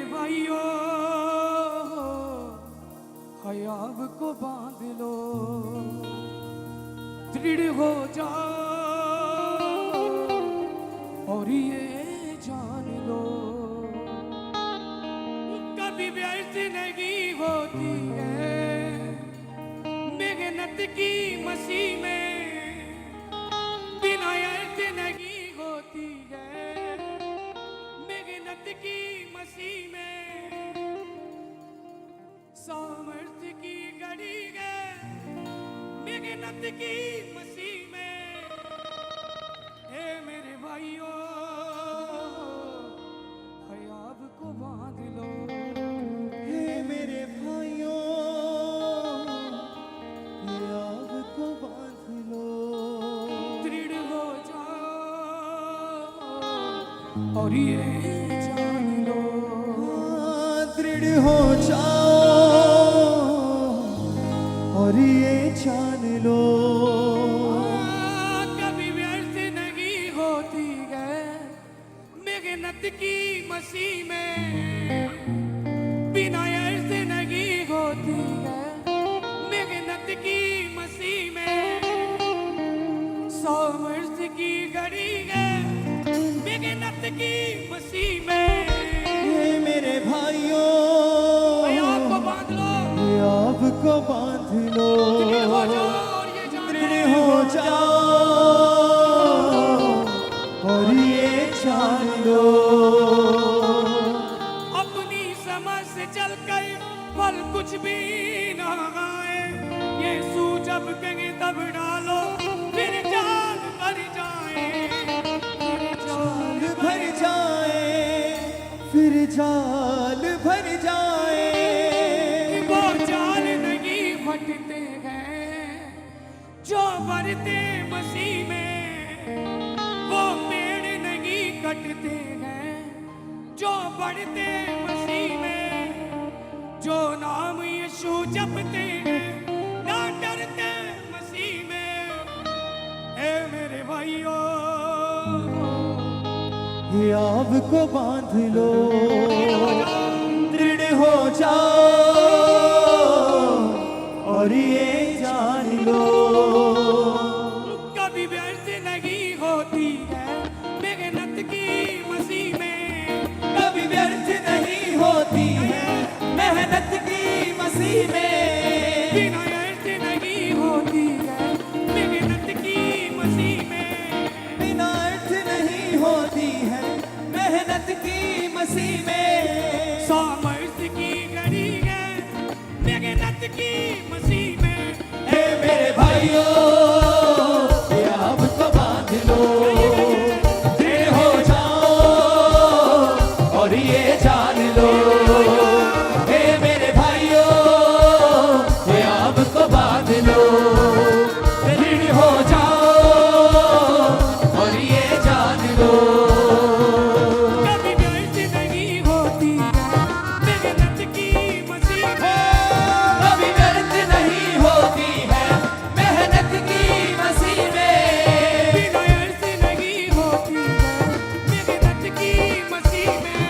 भाइयों ख्याब को बांध लो, दृढ़ हो जाओ और ये जान लो कभी व्यर्थ नहीं होती है मेहनत की मसीह में, बिना अर्थ नहीं होती है मेहनत की मसीह में। सामर्थ्य की घड़ी है मेहनत की मसीह में। हे मेरे भाइयों ख्याब को बांध लो, हे मेरे भाइयों ख्याब को बांध लो, दृढ़ हो जाओ और ये जान लो, दृढ़ हो जाओ और ये जान लो कभी व्यर्थ नहीं होती है मेहनत की मसीह में, बिना अर्थ नहीं होती है मेहनत की मसीह में। सामर्थ्य की घड़ी है मेहनत की मसीह में। हे मेरे भाइयों ख्याब को बांध लो, ख्याब को बांध लो, दृढ़ हो जाओ और ये जान दृढ़ हो जाओ और ये जान लो। अपनी समझ से चलकर फल कुछ भी न आए, यीशु जब कहे तब डालो फिर जाल भर जाए, जाल भर जाए, फिर जाल भर जाए, वो जाल नहीं फटते हैं जो भरते मसीह में, वो पेड़ नहीं कटते हैं जो बढ़ते मसीह में, जो नाम यीशु जपते हैं ना डरते मसीह में। हे मेरे भाइयों ख्याब को बांध लो, दृढ़ हो जाओ और ये जान लो कभी व्यर्थ नहीं होती है मेहनत की मसीह में, कभी व्यर्थ नहीं होती है मेहनत की मसीह में, बिना अर्थ नहीं होती है मेहनत की मसीह में। बिना अर्थ नहीं होती है मेहनत की मसीह में। सामर्थ्य की घड़ी है मेहनत की मसीह में। हे मेरे भाइयों ख्याब को बांध लो, दृढ़ हो जाओ और ये जान लो। हे मेरे भाइयों ख्याब को बांध लो, दृढ़ हो जाओ और ये जान लो कभी व्यर्थ नहीं होती है मेहनत की मसीह में, कभी व्यर्थ नहीं होती है मेहनत की मसीह में, बिना अर्थ नहीं होती है मेहनत की मसीह में।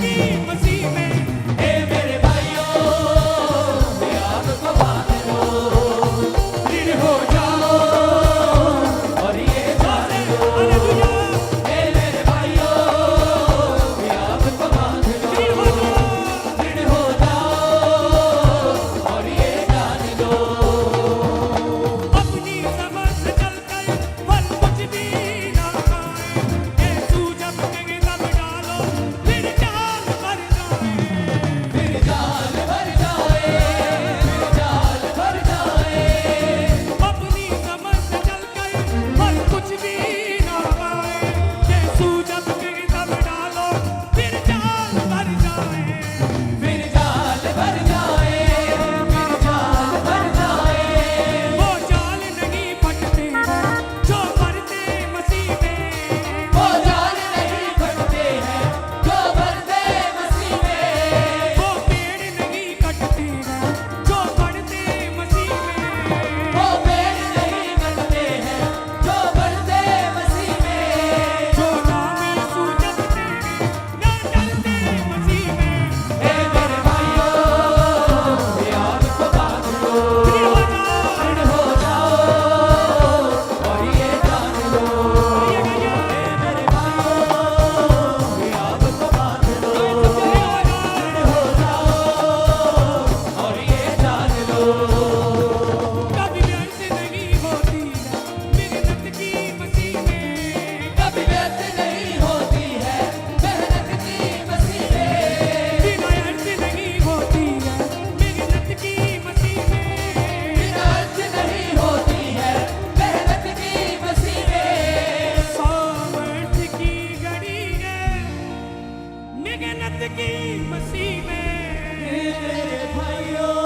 की मसीह में। हे मेरे भाइयों, आपको बांध लो, दृढ़ हो जाओ और ये जान लो। हालेलुया। हे मेरे भाइयों, आपको बांध लो, दृढ़ हो जाओ और ये जान लो। अपनी समझ से चलकर फल कुछ भी ना खाए, यीशु जब कहे तब डालो, फिर जाल भर जाए। फिर जाल भर जाए, फिर जाल भर जाए। अपनी समझ से चलकर फल कुछ भी ना खाए, यीशु जब कहे तब डालो, फिर जाल भर जाए। फिर जाल भर जाए, फिर जाल भर जाए। वो जाल नहीं फटते हैं जो भरते मसीह में। वो जाल नहीं फटते हैं जो भरते मसीह में। वो पेड़ नहीं कटते हैं जो बढ़ते मसीह में। वो पेड़ नहीं कटते हैं जो भरते मसीह में। जो नाम यीशु जपते हैं ना डरते मसीह में। हे मेरे भाइयों, आपको बांध लो, दृढ़ हो जाओ। दृढ़ हो जाओ और ये जान लो। ये गया। मेरे भाइयों, आपको बांध लो, दृढ़ हो जाओ। दृढ़ हो जाओ और ये जान लो। कभी व्यर्थ नहीं होती है मेहनत की मसीह में। कभी व्यर्थ नहीं होती है मेहनत की मसीह में। बिना अर्थ नहीं होती है मेहनत की मसीह में। बिना अर्थ नहीं होती है मेहनत की मसीह में। सामर्थ की घड़ी है मेहनत की मसीह में। मेरे भाइयों,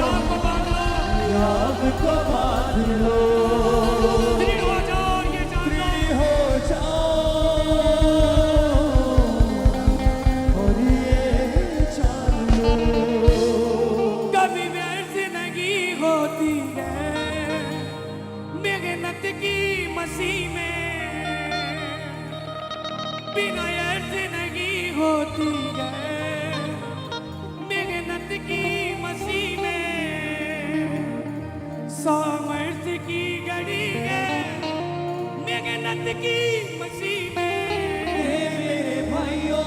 आपको बांधो, आपको बांध लो, दृढ़ हो जाओ, ये जान लो। दृढ़ हो जाओ और ये जान लो। कभी व्यर्थ नहीं होती है मेहनत की मसीह में। बिना अर्थ नहीं होती है मेहनत की मसीह में। सामर्थ्य की घड़ी है मेहनत की मसीह में। मेरे भाइयों,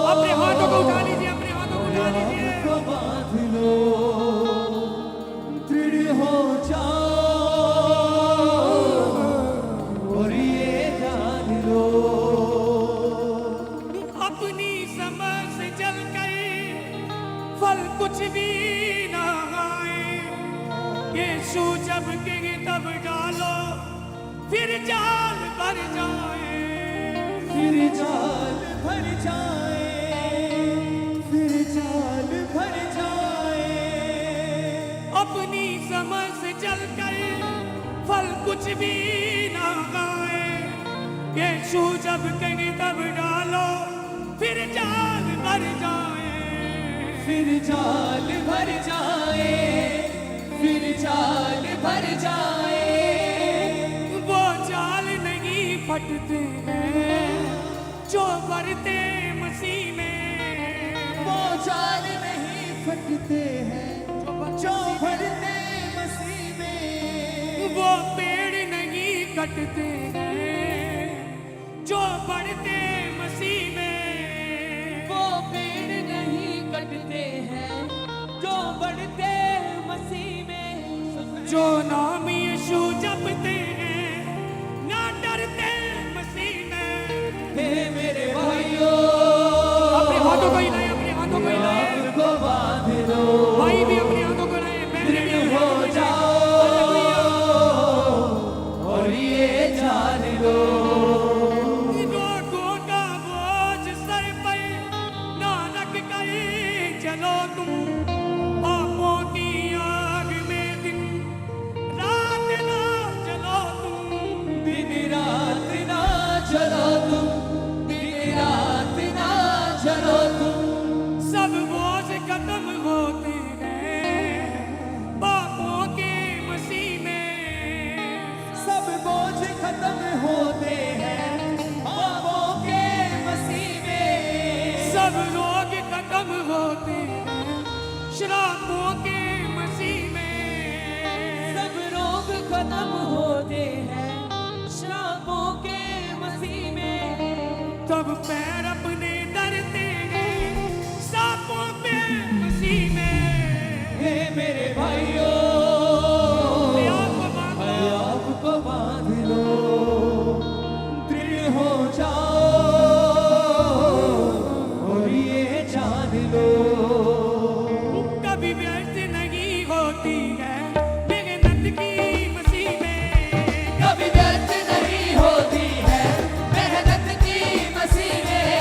अपने हाथों को उठा लीजिए, अपने हाथों को उठा लीजिए। आपको बांध लो, दृढ़ हो जाओ और ये जान लो। अपनी समझ से चल गए फल कुछ भी ना आए, यीशु जब कहे तब डालो, फिर जाल भर जाए। फिर जाल भर जाए, फिर जाल भर जाए। अपनी समझ से चल गए फल कुछ भी ना आए, यीशु जब कहे तब डालो, फिर जाल भर जाए। फिर जाल भर जाए, फिर जाल भर जाए। वो जाल नहीं फटते हैं जो भरते मसीह में। वो जाल नहीं फटते हैं जो भरते मसीह में। वो पेड़ नहीं कटते हैं जो बढ़ते मसीह में। वो पेड़ नहीं कटते हैं जो बढ़ते मसीह में। जो नाम यीशु जपते हैं ना डरते मसीह में। हे मेरे भाइयों, अपने हाथों को हिलाएं, अपने हाथों को हिलाएं। आपको बांध लो, भाई भी अपने हाथों को हिलाएं, बहनें भी दृढ़ अपने हो हाथों को हिलाएं। जाओ और ये जान लो। रोगों का बोझ सर पे ना रख गए चलो तुम, पापों की आग में दिन रात ना जलो सब रोग खत्म होते हैं शराबों के मसीह में। सब रोग खत्म होते हैं शराबों के मसीह में। तब पैर अपने धरते हैं सांपों पे मसीह में। हे मेरे भाइयों, आपको बांध लो, दृढ़ हो जाओ और ये जान लो। कभी व्यर्थ नहीं होती है मेहनत की मसीह में। कभी व्यर्थ नहीं होती है मेहनत की मसीह में।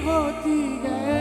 होती है।